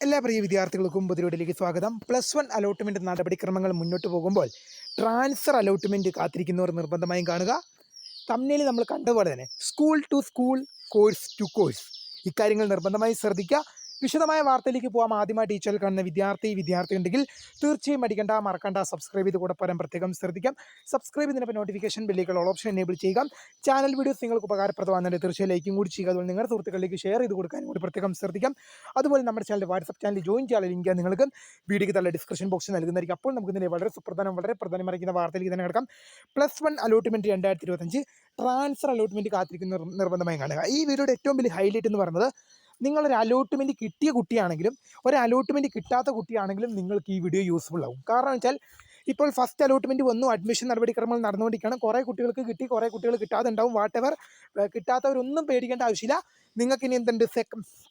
എല്ലാ പ്രിയ വിദ്യാർത്ഥികൾക്കും പുതിയൊടിലേക്ക് സ്വാഗതം. +1 അലോട്ട്മെൻറ്റ് നടപടിക്രമങ്ങൾ മുന്നോട്ട് പോകുമ്പോൾ ട്രാൻസ്ഫർ അലോട്ട്മെൻറ്റ് കാത്തിരിക്കുന്നവർ നിർബന്ധമായും കാണുക. തമ്മിൽ നമ്മൾ കണ്ടതുപോലെ തന്നെ school to school, course to course, ഇക്കാര്യങ്ങൾ നിർബന്ധമായും ശ്രദ്ധിക്കുക. വിശദമായ വാർത്തയിലേക്ക് പോകാം. ആദ്യമായി ടീച്ചറിൽ കാണുന്ന വിദ്യാർത്ഥി ഉണ്ടെങ്കിൽ തീർച്ചയായും മറക്കണ്ട സബ്സ്ക്രൈബ് ചെയ്ത് കൂടെ പറയാൻ പ്രത്യേകം ശ്രദ്ധിക്കാം. സബ്സ്ക്രൈബ് ചെയ്തതിനൊപ്പം നോട്ടിഫിക്കേഷൻ ബെല്ലിലേക്കുള്ള ഓപ്ഷൻ എനേബിൾ ചെയ്യുക. ചാനൽ വീഡിയോസ് നിങ്ങൾക്ക് ഉപകാരപ്രദമാകുന്നുണ്ട് തീർച്ചയായും ലൈക്കും കൂടി ചെയ്യുക. അതുപോലെ നിങ്ങളുടെ സുഹൃത്തുക്കളിലേക്ക് ഷെയർ ചെയ്ത് കൊടുക്കാനും കൂടി പ്രത്യേകം ശ്രദ്ധിക്കാം. അതുപോലെ നമ്മുടെ വാട്സപ്പ് ചാനൽ ജോയിൻ ചെയ്യാനുള്ള ലിങ്ക് നിങ്ങൾക്ക് വീഡിയോയ്ക്ക് തള്ള ഡിസ്ക്രിപ്ഷൻ ബോക്സിൽ നൽകുന്നതായിരിക്കും. അപ്പോൾ നമുക്ക് ഇതിനെ വളരെ പ്രധാനമറിയിക്കുന്ന വാർത്തയിലേക്ക് തന്നെ കിടക്കാം. +1 അലോട്ട്മെൻറ്റ് 2025 ട്രാൻസ്ഫർ അലോട്ട്മെൻറ്റ് കാത്തിരിക്കുന്ന നിർബന്ധമായും കാണുക. ഈ വീഡിയോയുടെ ഏറ്റവും വലിയ ഹൈലൈറ്റ് എന്ന് പറയുന്നത്, നിങ്ങളൊരു അലോട്ട്മെൻറ്റ് കിട്ടിയ കുട്ടിയാണെങ്കിലും ഒരു അലോട്ട്മെൻറ്റ് കിട്ടാത്ത കുട്ടിയാണെങ്കിലും നിങ്ങൾക്ക് ഈ വീഡിയോ യൂസ്ഫുൾ ആവും. കാരണം വെച്ചാൽ ഇപ്പോൾ ഫസ്റ്റ് അലോട്ട്മെൻറ്റ് വന്നു, അഡ്മിഷൻ നടപടിക്രമങ്ങൾ നടന്നുകൊണ്ടിരിക്കുകയാണ്. കുറേ കുട്ടികൾക്ക് കിട്ടി, കുറേ കുട്ടികൾ കിട്ടാതെ ഉണ്ടാവും. വാട്ടെവർ, കിട്ടാത്തവരൊന്നും പേടിക്കേണ്ട ആവശ്യമില്ല. നിങ്ങൾക്ക് ഇനി എന്തുണ്ട്,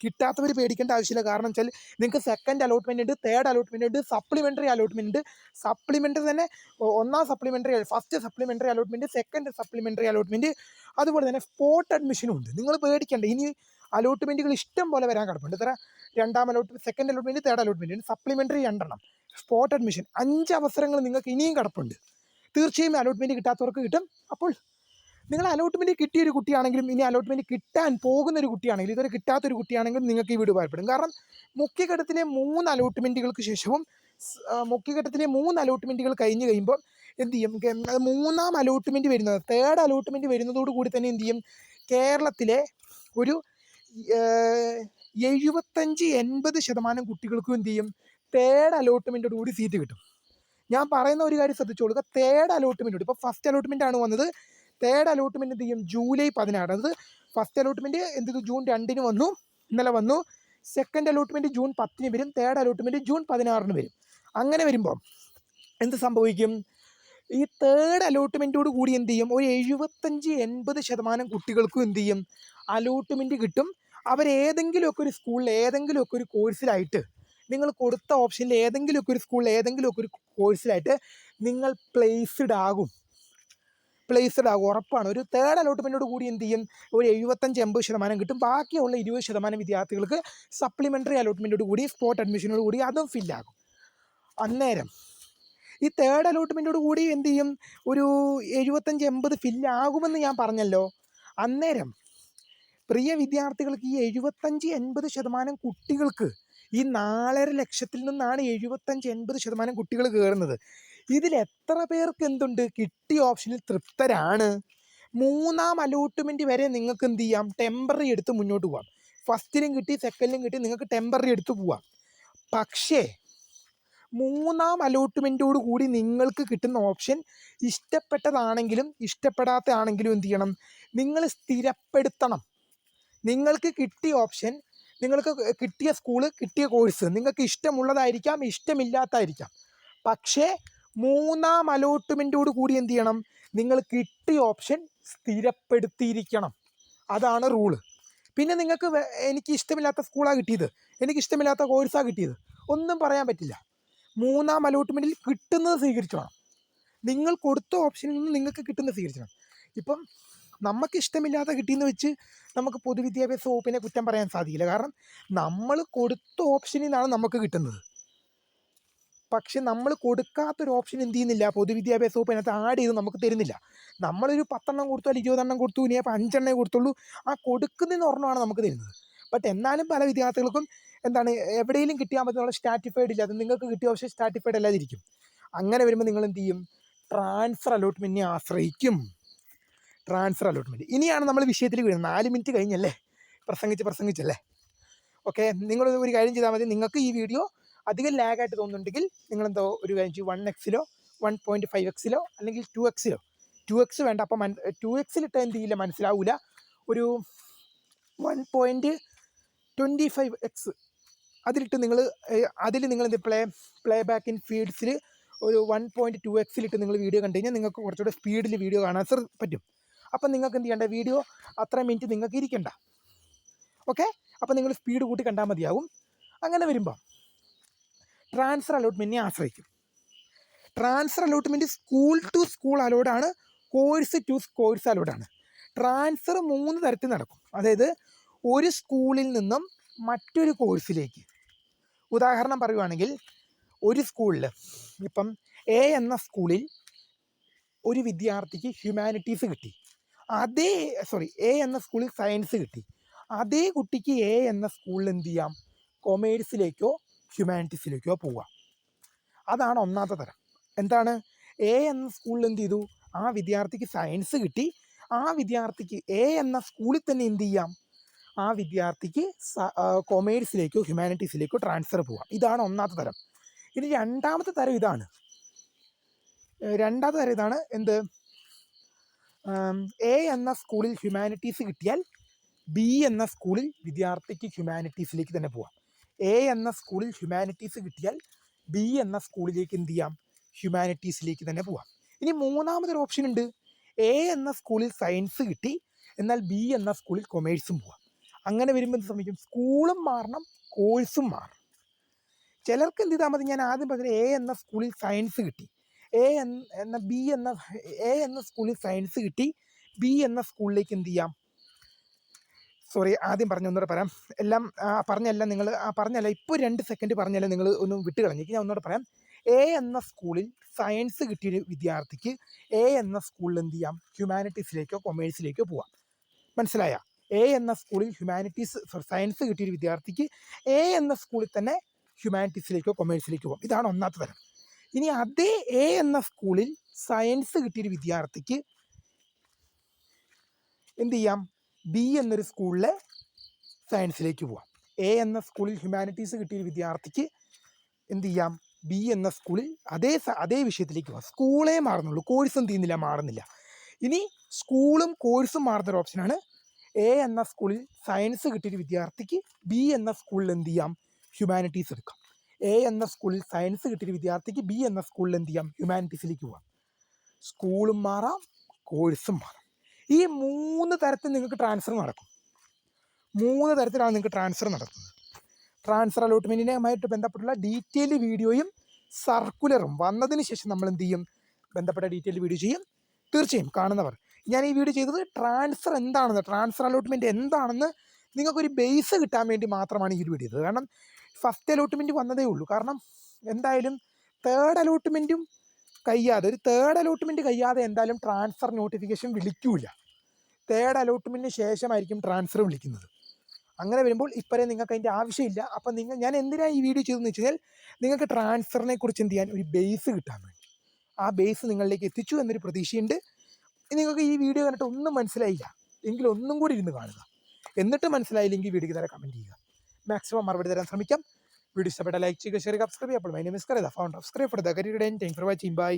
കിട്ടാത്തവർ പേടിക്കേണ്ട ആവശ്യമില്ല. കാരണം വെച്ചാൽ നിങ്ങൾക്ക് സെക്കൻഡ് അലോട്ട്മെൻറ്റ് ഉണ്ട്, തേർഡ് അലോട്ട്മെൻറ്റ് ഉണ്ട്, സപ്ലിമെൻ്ററി അലോട്ട്മെൻറ്റ് ഉണ്ട്. സപ്ലിമെൻ്ററി തന്നെ ഒന്നാം supplementary, first supplementary allotment, second supplementary allotment, അതുപോലെ തന്നെ സ്പോട്ട് അഡ്മിഷനും ഉണ്ട്. നിങ്ങൾ പേടിക്കേണ്ട. ഇനി അലോട്ട്മെൻറ്റുകൾ ഇഷ്ടം പോലെ വരാൻ കിടപ്പുണ്ട്. ഇത്ര second allotment, third allotment, supplementary 2 spot admission 5 അവസരങ്ങൾ നിങ്ങൾക്ക് ഇനിയും കിടപ്പുണ്ട്. തീർച്ചയായും അലോട്ട്മെൻറ്റ് കിട്ടാത്തവർക്ക് കിട്ടും. അപ്പോൾ നിങ്ങൾ അലോട്ട്മെൻറ്റ് കിട്ടിയൊരു കുട്ടിയാണെങ്കിലും ഇനി അലോട്ട്മെൻറ്റ് കിട്ടാൻ പോകുന്നൊരു കുട്ടിയാണെങ്കിലും ഇതുവരെ കിട്ടാത്തൊരു കുട്ടിയാണെങ്കിലും നിങ്ങൾക്ക് ഈ വീഡിയോ ഉപകാരപ്പെടും. കാരണം മുഖ്യഘട്ടത്തിലെ 3 അലോട്ട്മെൻറ്റുകൾക്ക് ശേഷവും മുഖ്യഘട്ടത്തിലെ 3 അലോട്ട്മെൻറ്റുകൾ കഴിഞ്ഞ് കഴിയുമ്പോൾ എന്ത് ചെയ്യും, മൂന്നാം അലോട്ട്മെൻറ്റ് വരുന്നത്, തേർഡ് അലോട്ട്മെൻറ്റ് വരുന്നതോട് കൂടി തന്നെ എന്ത് ചെയ്യും, കേരളത്തിലെ ഒരു 75-80% കുട്ടികൾക്കും എന്ത് ചെയ്യും, തേർഡ് അലോട്ട്മെൻറ്റോട് കൂടി സീറ്റ് കിട്ടും. ഞാൻ പറയുന്ന ഒരു കാര്യം ശ്രദ്ധിച്ചു കൊടുക്കുക. തേർഡ് അലോട്ട്മെൻറ്റോട്, ഇപ്പോൾ ഫസ്റ്റ് അലോട്ട്മെൻ്റ് ആണ് വന്നത്, തേർഡ് അലോട്ട്മെൻറ്റ് എന്ത് ചെയ്യും, ജൂലൈ 16. അത് ഫസ്റ്റ് അലോട്ട്മെൻറ്റ് എന്ത് ചെയ്തു, ജൂൺ 2 വന്നു, ഇന്നലെ വന്നു. സെക്കൻഡ് അലോട്ട്മെൻറ്റ് ജൂൺ 10 വരും, തേർഡ് അലോട്ട്മെൻറ്റ് ജൂൺ 16 വരും. അങ്ങനെ വരുമ്പോൾ എന്ത് സംഭവിക്കും, ഈ തേർഡ് അലോട്ട്മെൻറ്റോട് കൂടി എന്ത് ചെയ്യും, ഒരു 75-80% കുട്ടികൾക്കും എന്ത് ചെയ്യും, അലോട്ട്മെൻറ്റ് കിട്ടും. അവരേതെങ്കിലുമൊക്കെ ഒരു സ്കൂളിൽ ഏതെങ്കിലുമൊക്കെ ഒരു കോഴ്സിലായിട്ട്, നിങ്ങൾ കൊടുത്ത ഓപ്ഷനിൽ ഏതെങ്കിലുമൊക്കെ ഒരു സ്കൂളിൽ ഏതെങ്കിലുമൊക്കെ ഒരു കോഴ്സിലായിട്ട് നിങ്ങൾ പ്ലേസ്ഡ് ആകും, ഉറപ്പാണ്. ഒരു തേർഡ് അലോട്ട്മെൻറ്റോട് കൂടി എന്ത് ചെയ്യും, ഒരു 75-80% കിട്ടും. ബാക്കിയുള്ള 20% വിദ്യാർത്ഥികൾക്ക് സപ്ലിമെൻ്ററി അലോട്ട്മെൻറ്റോട് കൂടി, സ്പോട്ട് അഡ്മിഷനോട് കൂടി അതും ഫില്ലാകും. അന്നേരം ഈ തേർഡ് അലോട്ട്മെൻറ്റോട് കൂടി എന്ത് ചെയ്യും, ഒരു 75-80 ഫില്ലാകുമെന്ന് ഞാൻ പറഞ്ഞല്ലോ. അന്നേരം പ്രിയ വിദ്യാർത്ഥികൾക്ക് ഈ 75-80% കുട്ടികൾക്ക്, ഈ 4.5 ലക്ഷത്തിൽ നിന്നാണ് 75-80% കുട്ടികൾ കയറുന്നത്. ഇതിൽ എത്ര പേർക്ക് എന്തുണ്ട്, കിട്ടിയ ഓപ്ഷനിൽ തൃപ്തരാണ്? മൂന്നാം അലോട്ട്മെൻറ്റ് വരെ നിങ്ങൾക്ക് എന്ത് ചെയ്യാം, ടെമ്പററി എടുത്ത് മുന്നോട്ട് പോകാം. ഫസ്റ്റിലും കിട്ടി, സെക്കൻഡിലും കിട്ടി, നിങ്ങൾക്ക് ടെമ്പററി എടുത്ത് പോവാം. പക്ഷേ മൂന്നാം അലോട്ട്മെൻറ്റോട് കൂടി നിങ്ങൾക്ക് കിട്ടുന്ന ഓപ്ഷൻ ഇഷ്ടപ്പെട്ടതാണെങ്കിലും ഇഷ്ടപ്പെടാത്തതാണെങ്കിലും എന്ത് ചെയ്യണം, നിങ്ങൾ സ്ഥിരപ്പെടുത്തണം. നിങ്ങൾക്ക് കിട്ടിയ ഓപ്ഷൻ, നിങ്ങൾക്ക് കിട്ടിയ സ്കൂള്, കിട്ടിയ കോഴ്സ് നിങ്ങൾക്ക് ഇഷ്ടമുള്ളതായിരിക്കാം, ഇഷ്ടമില്ലാത്തതായിരിക്കാം. പക്ഷേ മൂന്നാം അലോട്ട്മെൻറ്റോട് കൂടി എന്ത് ചെയ്യണം, നിങ്ങൾ കിട്ടിയ ഓപ്ഷൻ സ്ഥിരപ്പെടുത്തിയിരിക്കണം. അതാണ് റൂള്. പിന്നെ നിങ്ങൾക്ക് എനിക്ക് ഇഷ്ടമില്ലാത്ത സ്കൂളാണ് കിട്ടിയത്, എനിക്ക് ഇഷ്ടമില്ലാത്ത കോഴ്സാണ് കിട്ടിയത്, ഒന്നും പറയാൻ പറ്റില്ല. മൂന്നാം അലോട്ട്മെൻറ്റിൽ കിട്ടുന്നത് സ്വീകരിച്ചോണം. നിങ്ങൾ കൊടുത്ത ഓപ്ഷനിൽ നിന്ന് നിങ്ങൾക്ക് കിട്ടുന്നത് സ്വീകരിച്ചോണം. ഇപ്പം നമുക്ക് ഇഷ്ടമില്ലാതെ കിട്ടിയെന്ന് വെച്ച് നമുക്ക് പൊതുവിദ്യാഭ്യാസ വകുപ്പിനെ കുറ്റം പറയാൻ സാധിക്കില്ല. കാരണം നമ്മൾ കൊടുത്ത ഓപ്ഷനിൽ നിന്നാണ് നമുക്ക് കിട്ടുന്നത്. പക്ഷെ നമ്മൾ കൊടുക്കാത്തൊരു ഓപ്ഷൻ എന്ത് ചെയ്യുന്നില്ല, പൊതുവിദ്യാഭ്യാസ വകുപ്പ് അതിനകത്ത് ആഡ് ചെയ്ത് നമുക്ക് തരുന്നില്ല. നമ്മളൊരു 10 കൊടുത്തു, അല്ലെങ്കിൽ 20 കൊടുത്തു, ഇനി അപ്പോൾ 5 കൊടുത്തുള്ളൂ. ആ കൊടുക്കുന്നതിന് ഒരെണ്ണമാണ് നമുക്ക് തരുന്നത്. ബട്ട് എന്നാലും പല വിദ്യാർത്ഥികൾക്കും എന്താണ്, എവിടെയെങ്കിലും കിട്ടിയാൽ മതി എന്നുള്ള സ്റ്റാറ്റിഫൈഡ് ഇല്ല. അത് നിങ്ങൾക്ക് കിട്ടിയ ഓപ്ഷൻ സ്റ്റാറ്റിഫൈഡ് അല്ലാതിരിക്കും. അങ്ങനെ വരുമ്പോൾ നിങ്ങൾ എന്ത് ചെയ്യും, ട്രാൻസ്ഫർ അലോട്ട്മെൻറ്റിനെ ആശ്രയിക്കും. Transfer allotment. ഇനിയാണ് നമ്മൾ വിഷയത്തിൽ വീഴുന്നത്. 4 മിനിറ്റ് കഴിഞ്ഞല്ലേ, പ്രസംഗിച്ചല്ലേ. ഓക്കെ, നിങ്ങൾ ഒരു കാര്യം ചെയ്താൽ മതി. നിങ്ങൾക്ക് ഈ വീഡിയോ അധികം ലാഗായിട്ട് തോന്നുന്നുണ്ടെങ്കിൽ നിങ്ങളെന്തോ ഒരു കാര്യം ചെയ്യും, 1x-ലോ 1.5x-ലോ അല്ലെങ്കിൽ 2x-ലോ, 2x വേണ്ട, അപ്പം 2x-ലിട്ട് എന്ത് ചെയ്യില്ല, മനസ്സിലാവില്ല. ഒരു 1.25x അതിലിട്ട് നിങ്ങൾ എന്ത് പ്ലേ ബാക്ക് ഇൻ ഫീഡ്സിൽ ഒരു 1.2x-ലിട്ട് നിങ്ങൾ വീഡിയോ കണ്ടു കഴിഞ്ഞാൽ നിങ്ങൾക്ക് കുറച്ചുകൂടെ സ്പീഡിൽ വീഡിയോ കാണാൻ പറ്റും. അപ്പം നിങ്ങൾക്ക് എന്ത് ചെയ്യേണ്ട, വീഡിയോ അത്ര മിനിറ്റ് നിങ്ങൾക്ക് ഇരിക്കണ്ട. ഓക്കെ, അപ്പം നിങ്ങൾ സ്പീഡ് കൂട്ടി കണ്ടാൽ മതിയാവും. അങ്ങനെ വരുമ്പോൾ ട്രാൻസ്ഫർ അലോട്ട്മെൻറ്റിനെ ആശ്രയിക്കും. Transfer allotment school to school അലോഡാണ്, കോഴ്സ് ടു കോഴ്സ് അലോഡാണ്. ട്രാൻസ്ഫർ 3 തരത്തിൽ നടക്കും. അതായത് ഒരു സ്കൂളിൽ നിന്നും മറ്റൊരു കോഴ്സിലേക്ക്, ഉദാഹരണം പറയുവാണെങ്കിൽ ഒരു സ്കൂളിൽ ഇപ്പം എ എന്ന സ്കൂളിൽ ഒരു വിദ്യാർത്ഥിക്ക് ഹ്യൂമാനിറ്റീസ് കിട്ടി, എ എന്ന സ്കൂളിൽ സയൻസ് കിട്ടി. അതേ കുട്ടിക്ക് എ എന്ന സ്കൂളിൽ എന്ത് ചെയ്യാം? കൊമേഴ്സിലേക്കോ ഹ്യൂമാനിറ്റീസിലേക്കോ പോവാം. അതാണ് ഒന്നാമത്തെ തരം. എന്താണ്? എ എന്ന സ്കൂളിൽ എന്ത് ചെയ്തു? ആ വിദ്യാർത്ഥിക്ക് സയൻസ് കിട്ടി. ആ വിദ്യാർത്ഥിക്ക് എ എന്ന സ്കൂളിൽ തന്നെ എന്ത് ചെയ്യാം? ആ വിദ്യാർത്ഥിക്ക് കൊമേഴ്സിലേക്കോ ഹ്യൂമാനിറ്റീസിലേക്കോ ട്രാൻസ്ഫർ പോവാം. ഇതാണ് ഒന്നാമത്തെ തരം. ഇനി രണ്ടാമത്തെ തരം ഇതാണ്. എന്ത്? എ എന്ന സ്കൂളിൽ ഹ്യൂമാനിറ്റീസ് കിട്ടിയാൽ ബി എന്ന സ്കൂളിൽ വിദ്യാർത്ഥിക്ക് ഹ്യൂമാനിറ്റീസിലേക്ക് തന്നെ പോവാം. എ എന്ന സ്കൂളിൽ ഹ്യൂമാനിറ്റീസ് കിട്ടിയാൽ ബി എന്ന സ്കൂളിലേക്ക് എന്ത് ചെയ്യാം? ഹ്യൂമാനിറ്റീസിലേക്ക് തന്നെ പോവാം. ഇനി മൂന്നാമതൊരു ഓപ്ഷൻ ഉണ്ട്. എ എന്ന സ്കൂളിൽ സയൻസ് കിട്ടി, എന്നാൽ ബി എന്ന സ്കൂളിൽ കൊമേഴ്സും പോവാം. അങ്ങനെ വരുമ്പോൾ എന്ത് സംഭവിക്കും? സ്കൂളും മാറണം, കോഴ്സും മാറണം. ചിലർക്ക് എന്ത് ചെയ്താൽ മതി? ഞാൻ ആദ്യം പറഞ്ഞത് എ എന്ന സ്കൂളിൽ സയൻസ് കിട്ടി, എ എന്ന സ്കൂളിൽ സയൻസ് കിട്ടി, ബി എന്ന സ്കൂളിലേക്ക് എന്ത് ചെയ്യാം? ആദ്യം ഒന്നുകൂടെ പറയാം. പറഞ്ഞല്ല ഇപ്പോൾ 2 സെക്കൻഡ് പറഞ്ഞല്ല, നിങ്ങൾ ഒന്ന് വിട്ട് കളഞ്ഞേക്ക്. ഞാൻ ഒന്നുകൂടെ പറയാം. എ എന്ന സ്കൂളിൽ സയൻസ് കിട്ടിയൊരു വിദ്യാർത്ഥിക്ക് എ എന്ന സ്കൂളിൽ എന്ത് ചെയ്യാം? ഹ്യൂമാനിറ്റീസിലേക്കോ കൊമേഴ്സിലേക്കോ പോവാം. മനസ്സിലായ? എ എന്ന സ്കൂളിൽ സയൻസ് കിട്ടിയൊരു വിദ്യാർത്ഥിക്ക് എ എന്ന സ്കൂളിൽ തന്നെ ഹ്യൂമാനിറ്റീസിലേക്കോ കൊമേഴ്സിലേക്കോ പോകാം. ഇതാണ് ഒന്നാമത്തെ തരം. ഇനി അതേ എ എന്ന സ്കൂളിൽ സയൻസ് കിട്ടിയൊരു വിദ്യാർത്ഥിക്ക് എന്ത് ചെയ്യാം? ബി എന്നൊരു സ്കൂളിലെ സയൻസിലേക്ക് പോവാം. എ എന്ന സ്കൂളിൽ ഹ്യൂമാനിറ്റീസ് കിട്ടിയൊരു വിദ്യാർത്ഥിക്ക് എന്ത് ചെയ്യാം? ബി എന്ന സ്കൂളിൽ അതേ വിഷയത്തിലേക്ക് പോവാം. സ്കൂളേ മാറുന്നുള്ളൂ, കോഴ്സ് എന്ത് ചെയ്യുന്നില്ല, മാറുന്നില്ല. ഇനി സ്കൂളും കോഴ്സും മാറുന്നൊരു ഓപ്ഷനാണ് എ എന്ന സ്കൂളിൽ സയൻസ് കിട്ടിയൊരു വിദ്യാർത്ഥിക്ക് ബി എന്ന സ്കൂളിൽ എന്ത് ചെയ്യാം? ഹ്യൂമാനിറ്റീസ് എടുക്കാം. എ എന്ന സ്കൂളിൽ സയൻസ് കിട്ടിയൊരു വിദ്യാർത്ഥിക്ക് ബി എന്ന സ്കൂളിൽ എന്ത് ചെയ്യാം? ഹ്യൂമാനിറ്റീസിലേക്ക് പോവാം. സ്കൂളും മാറാം, കോഴ്സും മാറാം. ഈ 3 തരത്തിൽ നിങ്ങൾക്ക് ട്രാൻസ്ഫർ നടക്കും. 3 തരത്തിലാണ് നിങ്ങൾക്ക് ട്രാൻസ്ഫർ നടക്കുന്നത്. ട്രാൻസ്ഫർ അലോട്ട്മെൻറ്റിനുമായിട്ട് ബന്ധപ്പെട്ടുള്ള ഡീറ്റെയിൽ വീഡിയോയും സർക്കുലറും വന്നതിന് ശേഷം നമ്മൾ എന്ത് ചെയ്യും? ബന്ധപ്പെട്ട ഡീറ്റെയിൽ വീഡിയോ ചെയ്യും. തീർച്ചയായും കാണുന്നവർ, ഞാൻ ഈ വീഡിയോ ചെയ്തത് ട്രാൻസ്ഫർ അലോട്ട്മെൻറ്റ് എന്താണെന്ന് നിങ്ങൾക്കൊരു ബേസ് കിട്ടാൻ വേണ്ടി മാത്രമാണ് ഈ വീഡിയോ ചെയ്തത്. കാരണം ഫസ്റ്റ് അലോട്ട്മെൻറ്റ് വന്നതേ ഉള്ളൂ. കാരണം എന്തായാലും തേർഡ് അലോട്ട്മെൻറ്റും കഴിയാതെ എന്തായാലും ട്രാൻസ്ഫർ നോട്ടിഫിക്കേഷൻ വിളിക്കൂല. തേർഡ് അലോട്ട്മെൻറ്റിന് ശേഷമായിരിക്കും ട്രാൻസ്ഫർ വിളിക്കുന്നത്. അങ്ങനെ വരുമ്പോൾ ഇപ്പോഴേ നിങ്ങൾക്ക് അതിൻ്റെ ആവശ്യമില്ല. അപ്പം ഞാൻ എന്തിനാണ് ഈ വീഡിയോ ചെയ്തതെന്ന് വെച്ച് കഴിഞ്ഞാൽ നിങ്ങൾക്ക് ട്രാൻസ്ഫറിനെ കുറിച്ച് എന്ത് ചെയ്യാൻ ഒരു ബേസ് കിട്ടാൻ വേണ്ടി. ആ ബേസ് നിങ്ങളിലേക്ക് എത്തിച്ചു എന്നൊരു പ്രതീക്ഷയുണ്ട്. നിങ്ങൾക്ക് ഈ വീഡിയോ കണ്ടിട്ട് ഒന്നും മനസ്സിലായില്ല എങ്കിൽ ഒന്നും കൂടി ഇരുന്ന് കാണുക. എന്നിട്ട് മനസ്സിലായില്ലെങ്കിൽ വീഡിയോക്ക് തരാൻ കമൻറ്റ് ചെയ്യുക. മാക്സിമം മറുപടി തരാൻ ശ്രമിക്കാം. വീഡിയോ ഇഷ്ടപ്പെട്ട ലൈക്ക് ചെയ്യുക, ഷെയർ ചെയ്യുക, സബ്സ്ക്രൈബ് ചെയ്യുക. അപ്പോൾ my name is Karitha, founder of scribe for the career. Thank you for watching. By.